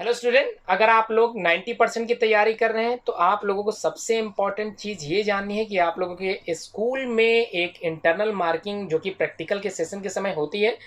Hello student, अगर आप लोग 90% की तैयारी कर रहे हैं तो आप लोगों को सबसे इम्पॉर्टेंट चीज़ ये जाननी है कि आप लोगों के स्कूल में एक इंटरनल मार्किंग जो कि प्रैक्टिकल के सेशन के समय होती है,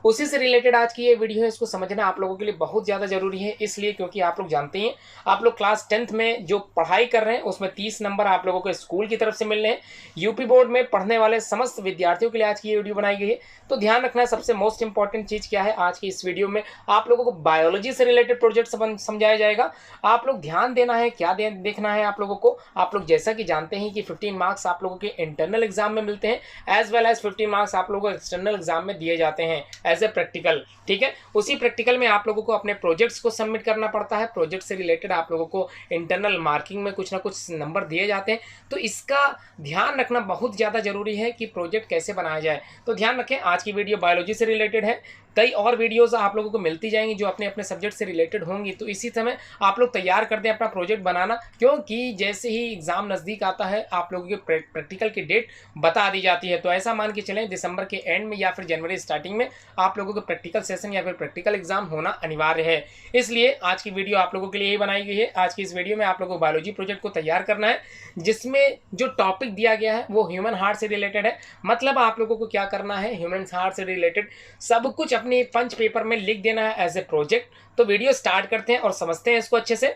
उसी से रिलेटेड आज की ये वीडियो है। इसको समझना आप लोगों के लिए बहुत ज़्यादा ज़रूरी है, इसलिए क्योंकि आप लोग जानते हैं आप लोग क्लास 10th में जो पढ़ाई कर रहे हैं उसमें 30 नंबर आप लोगों को स्कूल की तरफ से मिल रहे हैं। यूपी बोर्ड में पढ़ने वाले समस्त विद्यार्थियों के लिए आज की ये वीडियो बनाई गई है। तो ध्यान रखना है, सबसे मोस्ट इंपॉर्टेंट चीज़ क्या है आज की इस वीडियो में आप लोगों को बायोलॉजी से रिलेटेड प्रोजेक्ट समझाया जाएगा। आप लोग ध्यान देना है, क्या देखना है आप लोगों को। आप लोग जैसा कि जानते हैं कि 15 मार्क्स आप लोगों के इंटरनल एग्जाम में मिलते हैं, एज वेल एज 15 मार्क्स आप लोगों को एक्सटर्नल एग्जाम में दिए जाते हैं एज ए प्रैक्टिकल। ठीक है, उसी प्रैक्टिकल में आप लोगों को अपने प्रोजेक्ट्स को सबमिट करना पड़ता है। प्रोजेक्ट से रिलेटेड आप लोगों को इंटरनल मार्किंग में कुछ ना कुछ नंबर दिए जाते हैं, तो इसका ध्यान रखना बहुत ज़्यादा जरूरी है कि प्रोजेक्ट कैसे बनाया जाए। तो ध्यान रखें, आज की वीडियो बायोलॉजी से रिलेटेड है। कई और वीडियोस आप लोगों को मिलती जाएंगी जो अपने अपने सब्जेक्ट से रिलेटेड होंगी, तो इसी समय आप लोग तैयार कर दें अपना प्रोजेक्ट बनाना, क्योंकि जैसे ही एग्जाम नज़दीक आता है आप लोगों के प्रैक्टिकल की डेट बता दी जाती है। तो ऐसा मान के चलें दिसंबर के एंड में या फिर जनवरी स्टार्टिंग में आप लोगों को प्रैक्टिकल सेशन या फिर प्रैक्टिकल एग्जाम होना अनिवार्य है। इसलिए आज की वीडियो आप लोगों के लिए ही बनाई गई है। आज की इस वीडियो में आप लोगों को बायोलॉजी प्रोजेक्ट को तैयार करना है, जिसमें जो टॉपिक दिया गया है वो ह्यूमन हार्ट से रिलेटेड है। मतलब आप लोगों को क्या करना है, ह्यूमन हार्ट से रिलेटेड सब कुछ अपने पंच पेपर में लिख देना है एज ए प्रोजेक्ट। तो वीडियो स्टार्ट करते हैं और समझते हैं इसको अच्छे से।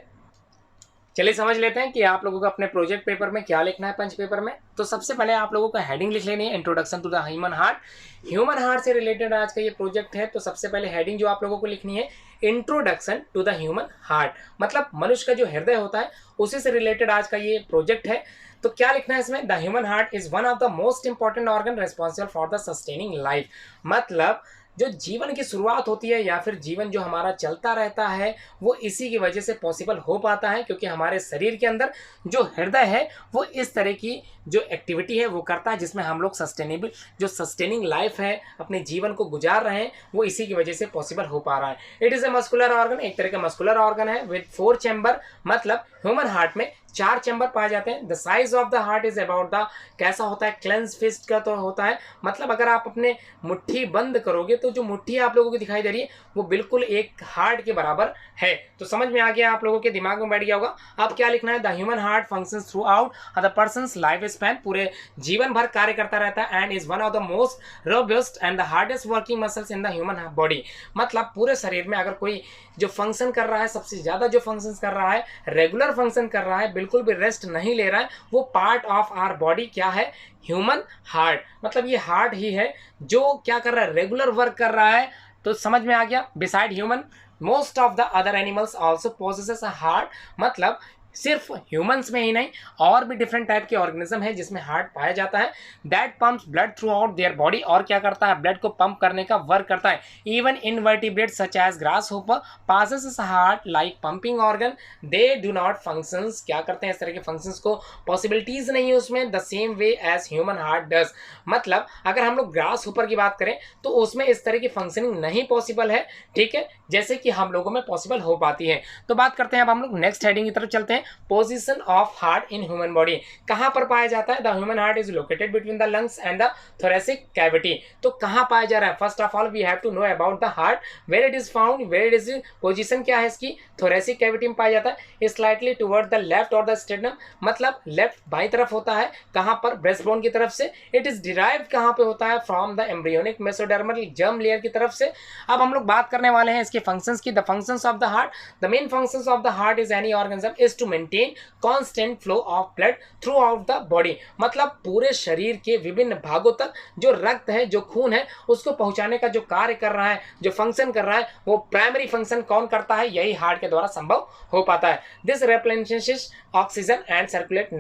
चलिए समझ लेते हैं कि आप लोगों को अपने प्रोजेक्ट पेपर में क्या लिखना है पंच पेपर में। तो सबसे पहले आप लोगों को हेडिंग लिख लेनी है, introduction to the human heart. Human heart से रिलेटेड आज का ये प्रोजेक्ट है, तो सबसे पहले हेडिंग जो आप लोगों को लिखनी है, introduction to the human heart. मतलब मनुष्य का जो हृदय होता है उसी से रिलेटेड आज का ये प्रोजेक्ट है। तो क्या लिखना है इसमें, the human heart is one of the most important organ responsible for the sustaining life. मतलब जो जीवन की शुरुआत होती है या फिर जीवन जो हमारा चलता रहता है वो इसी की वजह से पॉसिबल हो पाता है, क्योंकि हमारे शरीर के अंदर जो हृदय है वो इस तरह की जो एक्टिविटी है वो करता है, जिसमें हम लोग सस्टेनेबल जो सस्टेनिंग लाइफ है अपने जीवन को गुजार रहे हैं वो इसी की वजह से पॉसिबल हो पा रहा है। It is a muscular organ, एक तरह का मस्कुलर ऑर्गन है विद 4 चैम्बर। मतलब ह्यूमन हार्ट में 4 चैम्बर पाए जाते हैं। The size of the heart is about the, कैसा होता है, क्लेंस फिस्ट का तो होता है। मतलब अगर आप अपने मुट्ठी बंद करोगे तो जो मुट्ठी आप लोगों को दिखाई दे रही है वो बिल्कुल एक हार्ट के बराबर है। तो समझ में आ गया, आप लोगों के दिमाग में बैठ गया होगा। अब क्या लिखना है, the human heart functions through out the persons life span, पूरे जीवन भर कार्य करता रहता है, and is one of the most robust and the hardest working muscles in the human body. मतलब पूरे शरीर में अगर कोई जो फंक्शन कर रहा है, सबसे ज्यादा जो फंक्शन कर रहा है, रेगुलर फंक्शन कर रहा है, बिल्कुल भी रेस्ट नहीं ले रहा है, वो पार्ट ऑफ आवर बॉडी क्या है, ह्यूमन हार्ट। मतलब ये हार्ट ही है जो क्या कर रहा है, रेगुलर वर्क कर रहा है। तो समझ में आ गया, beside human most of the other animals also possesses a heart. मतलब सिर्फ ह्यूमंस में ही नहीं और भी डिफरेंट टाइप के ऑर्गेनिज्म है जिसमें हार्ट पाया जाता है, that pumps blood through out their body. और क्या करता है, ब्लड को पंप करने का वर्क करता है। Even invertebrates such as grasshopper passes heart like pumping organ, they do not functions, क्या करते हैं इस तरह के फंक्शंस को, पॉसिबिलिटीज नहीं है उसमें, the same way as human heart does. मतलब अगर हम लोग ग्रासहोपर की बात करें तो उसमें इस तरह की फंक्शनिंग नहीं पॉसिबल है, ठीक है, जैसे कि हम लोगों में पॉसिबल हो पाती है। तो बात करते हैं अब हम लोग नेक्स्ट हेडिंग की तरफ चलते हैं। Position of heart in human body, कहां पर पाया जाता है, the human heart is located between the lungs and the thoracic cavity. तो कहां पाया जा रहा है, first of all we have to know about the heart, where it is found, where it is position क्या है इसकी, थोरेसिक कैविटी में पाया जाता है, स्लाइटली टुवर्ड द लेफ्ट और द स्टेर्नम। मतलब लेफ्ट बाई तरफ होता है, कहां पर, ब्रेस्ट बोन की तरफ से। इट इज डिराइव्ड कहां पे होता है, from the embryonic mesodermal germ layer की तरफ से। अब हम लोग बात करने वाले हैं इसके फंक्शंस की, the functions of the heart. The main functions of the heart is any organism is to maintain constant flow of blood throughout the body. मतलब पूरे शरीर के विभिन्न भागों तक जो रक्त है, जो खून है, उसको पहुंचाने का जो कार्य कर रहा है, जो फंक्शन कर रहा है, वो प्राइमरी फंक्शन कौन करता है, यही हार्ट के द्वारा संभव हो पाता है। This replenishes oxygen and circulate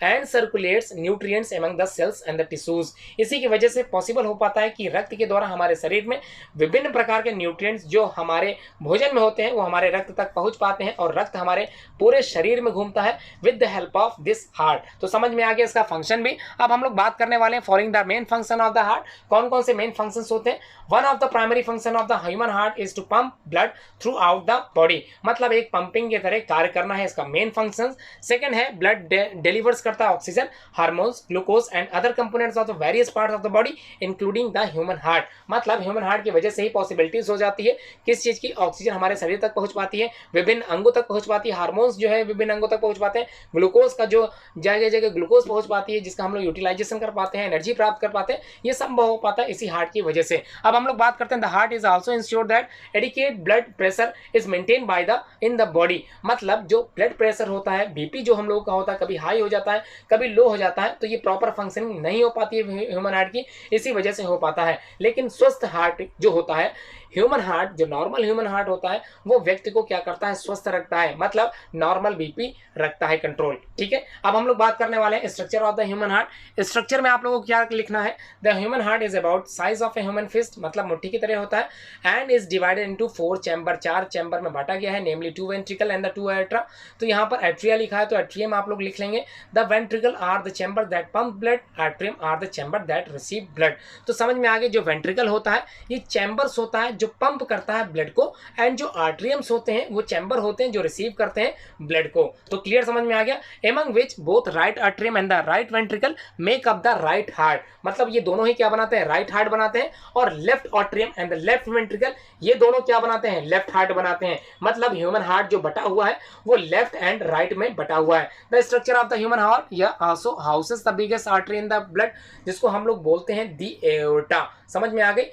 and circulates nutrients among the cells and the tissues. इसी की वजह से पॉसिबल हो पाता है कि रक्त के द्वारा हमारे शरीर में विभिन्न प्रकार के न्यूट्रिएंट्स जो हमारे भोजन में होते हैं वो हमारे रक्त तक पहुंच पाते हैं, और रक्त हमारे पूरे शरीर में घूमता है with the help of this heart. तो समझ में आ गया इसका फंक्शन भी। अब हम लोग बात करने वाले हैं following the main function of the heart. कौन कौन से मेन फंक्शंस होते हैं? One of the primary function of the human heart is to pump blood throughout the body, मतलब एक पंपिंग की तरह कार्य करना है इसका मेन फंक्शन। सेकंड है ब्लड डिलीवर्स करता है oxygen, hormones, glucose and other components of the various parts of the body including the human heart, मतलब ह्यूमन हार्ट की वजह से ही पॉसिबिलिटीज हो जाती है किस चीज की? ऑक्सीजन हमारे शरीर तक पहुंच पाती है, विभिन्न अंगों तक पहुंच पाती है, हार्मोन्स जो है विभिन्न अंगों तक पहुंच पाते हैं, ग्लूकोज का जो जगह जगह ग्लूकोज पहुंच पाती है जिसका हम लोग यूटिलाइजेशन कर पाते हैं, एनर्जी प्राप्त कर पाते हैं, ये संभव हो पाता है इसी हार्ट की वजह से। अब हम लोग बात करते हैं the heart is also ensure that adequate blood pressure is maintain by the in the body, मतलब जो ब्लड प्रेशर होता है, बीपी जो हम लोगों का होता है, कभी हाई हो जाता है कभी लो हो जाता है, तो ये प्रॉपर फंक्शनिंग नहीं हो पाती है ह्यूमन हार्ट की, इसी वजह से हो पाता है। लेकिन स्वस्थ हार्ट जो होता है, ह्यूमन हार्ट जो नॉर्मल ह्यूमन हार्ट होता है, वो व्यक्ति को क्या करता है? स्वस्थ रखता है, मतलब नॉर्मल बीपी रखता है कंट्रोल। ठीक है, अब हम लोग बात करने वाले हैं structure of the human heart. Structure में आप लोगों को क्या लिखना है? The human heart is about size of a human fist, मतलब मुट्ठी की तरह होता है, and is divided into 4 chamber, 4 chamber में बांटा गया है, namely 2 ventricle and the 2 atria. तो यहाँ पर एट्रिया लिखा है तो एट्रियम आप लोग लिख लेंगे। The ventricle are the chamber that pump blood, atrium are the chamber that receive blood. तो समझ में आ गया, जो वेंट्रिकल होता है ये चैम्बर्स होता है जो पंप करता है ब्लड को, एंड जो आर्टरियम्स होते हैं वो चैम्बर होते हैं जो रिसीव करते हैं ब्लड को। तो क्लियर समझ में आ गया। Among which both right atrium and the right ventricle make up the right heart, मतलब ये दोनों ही क्या बनाते हैं? राइट हार्ट बनाते हैं। और left atrium and the left ventricle ये दोनों क्या बनाते हैं? लेफ्ट हार्ट बनाते हैं। मतलब ह्यूमन हार्ट जो बटा हुआ है वो लेफ्ट एंड राइट में बटा हुआ है। The structure of the human heart या also houses the biggest artery in the blood, जिसको हम लोग बोलते हैं दी एओर्टा। समझ में आ गई?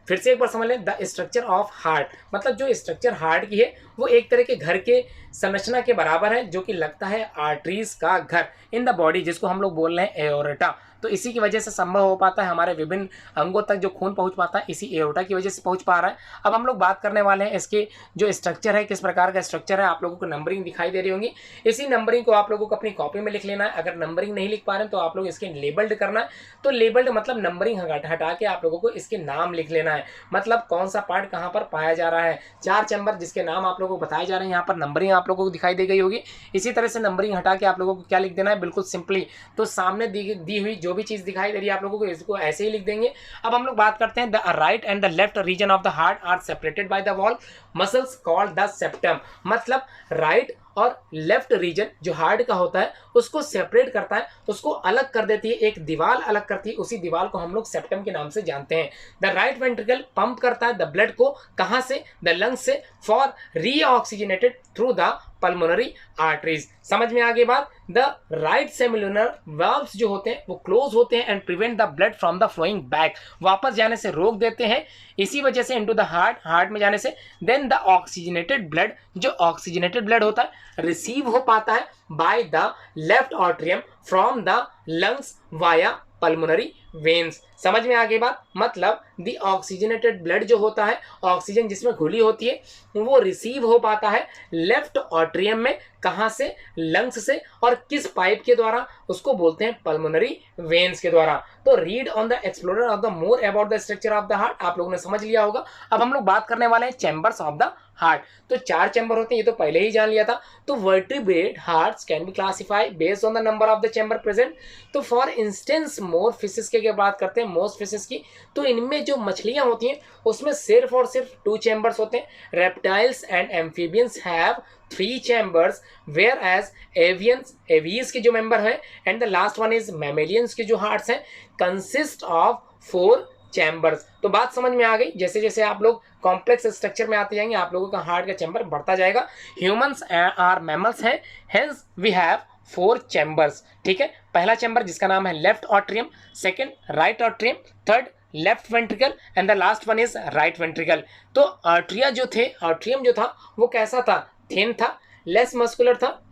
फिर से एक बार समझ लें, द स्ट्रक्चर ऑफ हार्ट, मतलब जो स्ट्रक्चर हार्ट की है वो एक तरह के घर के संरचना के बराबर है, जो कि लगता है आर्टरीज का घर इन द बॉडी, जिसको हम लोग बोल रहे हैं एओर्टा। तो इसी की वजह से संभव हो पाता है हमारे विभिन्न अंगों तक जो खून पहुंच पाता है, इसी एओर्टा की वजह से पहुंच पा रहा है। अब हम लोग बात करने वाले हैं इसके जो स्ट्रक्चर है, किस प्रकार का स्ट्रक्चर है। आप लोगों को नंबरिंग दिखाई दे रही होंगी, इसी नंबरिंग को आप लोगों को अपनी कॉपी में लिख लेना है। अगर नंबरिंग नहीं लिख पा रहे हैं तो आप लोग इसके लेबल्ड करना है। तो लेबल्ड मतलब नंबरिंग हटा के आप लोगों को इसके नाम लिख लेना है, मतलब कौन सा पार्ट कहाँ पर पाया जा रहा है। 4 चैम्बर जिसके नाम आप लोगों को बताए जा रहे हैं, यहाँ पर नंबरिंग आप लोगों को दिखाई दे गई होगी। इसी तरह से नंबरिंग हटा के आप लोगों को क्या लिख देना है? बिल्कुल सिंपली, तो सामने दी हुई जो भी चीज़ दिखाई दे रही है आप लोगों को इसको ऐसे ही लिख देंगे। अब हम लोग बात करते हैं the right and the left region of the heart are separated by the wall muscles called the septum, मतलब राइट और लेफ्ट रीजन जो हार्ट का होता है उसको सेपरेट करता है, उसको अलग कर देती है, एक दीवार अलग करती है, उसी दीवार को हम लोग सेप्टम के नाम से जानते हैं। द राइट वेंट्रिकल पंप करता है द ब्लड को, कहां से? द लंग्स से, for reoxygenated through the pulmonary arteries. समझ में आ गई बात? द राइट सेमिलुनर वाल्व्स जो होते हैं वो क्लोज होते हैं and prevent the blood from the flowing back, वापस जाने से रोक देते हैं इसी वजह से इनटू द हार्ट में जाने से। देन द ऑक्सीजनेटेड ब्लड, जो ऑक्सीजनेटेड ब्लड होता है रिसीव हो पाता है by the left atrium from the lungs via pulmonary veins. समझ में आ गई बात? मतलब दी ऑक्सीजनेटेड ब्लड जो होता है, ऑक्सीजन जिसमें घुली होती है, वो रिसीव हो पाता है लेफ्ट आर्टरियम में, कहां से? लंग्स से। और किस पाइप के द्वारा? उसको बोलते हैं पल्मोनरी वेन्स के द्वारा। तो read on the explorer of the more about the structure of the heart, आप लोगों ने समझ लिया होगा। अब हम लोग बात करने वाले हैं चैम्बर्स ऑफ द हार्ट। तो 4 चैम्बर होते हैं, ये तो पहले ही जान लिया था। तो vertebrate hearts can be classified based on the number of the chamber present. तो फॉर इंस्टेंस मोर फिशेस की बात करते हैं, मोस्ट फिशेस की, तो इनमें जो मछलियां होती हैं उसमें सिर्फ और सिर्फ 2 चैम्बर्स होते हैं। Reptiles and amphibians have 3 chambers, whereas avians के जो मेंबर है and the last one is mammalians के जो हार्ट्स हैं कंसिस्ट ऑफ 4 चैम्बर्स। तो बात समझ में आ गई। जैसे जैसे आप लोग कॉम्प्लेक्स स्ट्रक्चर में आते जाएंगे आप लोगों का हार्ट का चैम्बर बढ़ता जाएगा। ह्यूमंस आर मैमल्स हैं, हेंस वी हैव 4 चैम्बर्स। ठीक है, पहला चैम्बर जिसका नाम है left atrium, second right atrium, third left ventricle and the last one is right ventricle. तो आर्टरियम जो था वो कैसा था? थिन था, लेस मस्कुलर था,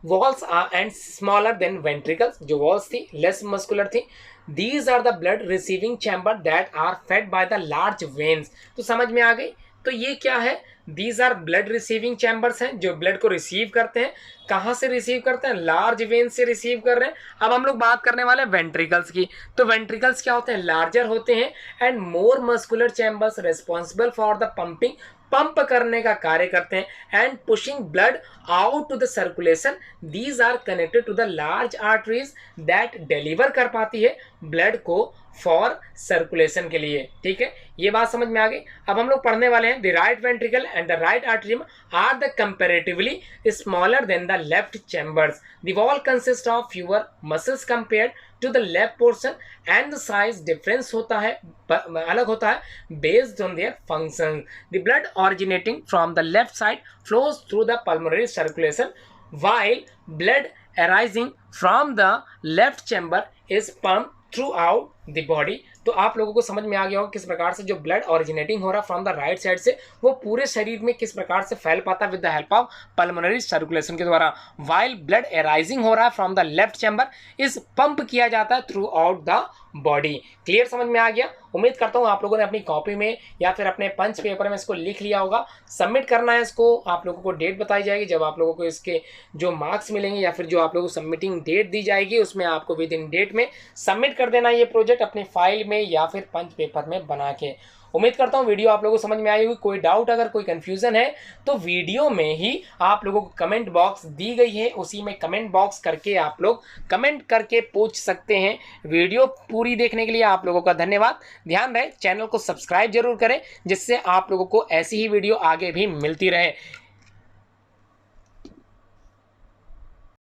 walls and smaller than ventricles, जो वॉल्स थी लेस मस्कुलर थी। These are the blood receiving chamber that are fed by the large veins। तो समझ में आ गई? तो ये क्या है? These are blood receiving chambers हैं जो ब्लड को रिसीव करते हैं। कहाँ से रिसीव करते हैं? लार्ज वेन से रिसीव कर रहे हैं। अब हम लोग बात करने वाले हैं वेंट्रिकल्स की। तो वेंट्रिकल्स क्या होते हैं? लार्जर होते हैं and more muscular chambers responsible for the pumping pump करने का कार्य करते हैं and pushing blood out to the circulation. These are connected to the large arteries that deliver कर पाती है ब्लड को फॉर सर्कुलेशन के लिए। ठीक है, ये बात समझ में आ गई। अब हम लोग पढ़ने वाले हैं the right ventricle and the right artery are the comparatively smaller than the left chambers. The wall consist of fewer muscles compared to the left portion and the size difference होता है, अलग होता है based on their function. The blood originating from the left side flows through the pulmonary circulation while blood arising from the left chamber is pumped throughout the body। तो आप लोगों को समझ में आ गया होगा किस प्रकार से जो ब्लड ओरिजिनेटिंग हो रहा है फ्रॉम द राइट साइड से वो पूरे शरीर में किस प्रकार से फैल पाता है with the help of pulmonary circulation के द्वारा। वाइल ब्लड एराइजिंग हो रहा है फ्रॉम द लेफ्ट चैम्बर इस पंप किया जाता है through out the body. Clear, समझ में आ गया। उम्मीद करता हूँ आप लोगों ने अपनी कॉपी में या फिर अपने पंच पेपर में इसको लिख लिया होगा। सबमिट करना है इसको, आप लोगों को डेट बताई जाएगी जब आप लोगों को इसके जो मार्क्स मिलेंगे या फिर जो आप लोगों को सबमिटिंग डेट दी जाएगी उसमें आपको विद इन डेट में सबमिट कर देना ये प्रोजेक्ट अपने फाइल में या फिर पंच पेपर में बना के। उम्मीद करता हूँ वीडियो आप लोगों को समझ में आई होगी। कोई डाउट अगर कोई कंफ्यूजन है तो वीडियो में ही आप लोगों को कमेंट बॉक्स दी गई है, उसी में कमेंट बॉक्स करके आप लोग कमेंट करके पूछ सकते हैं। वीडियो पूरी देखने के लिए आप लोगों का धन्यवाद। ध्यान रहे चैनल को सब्सक्राइब जरूर करें जिससे आप लोगों को ऐसी ही वीडियो आगे भी मिलती रहे।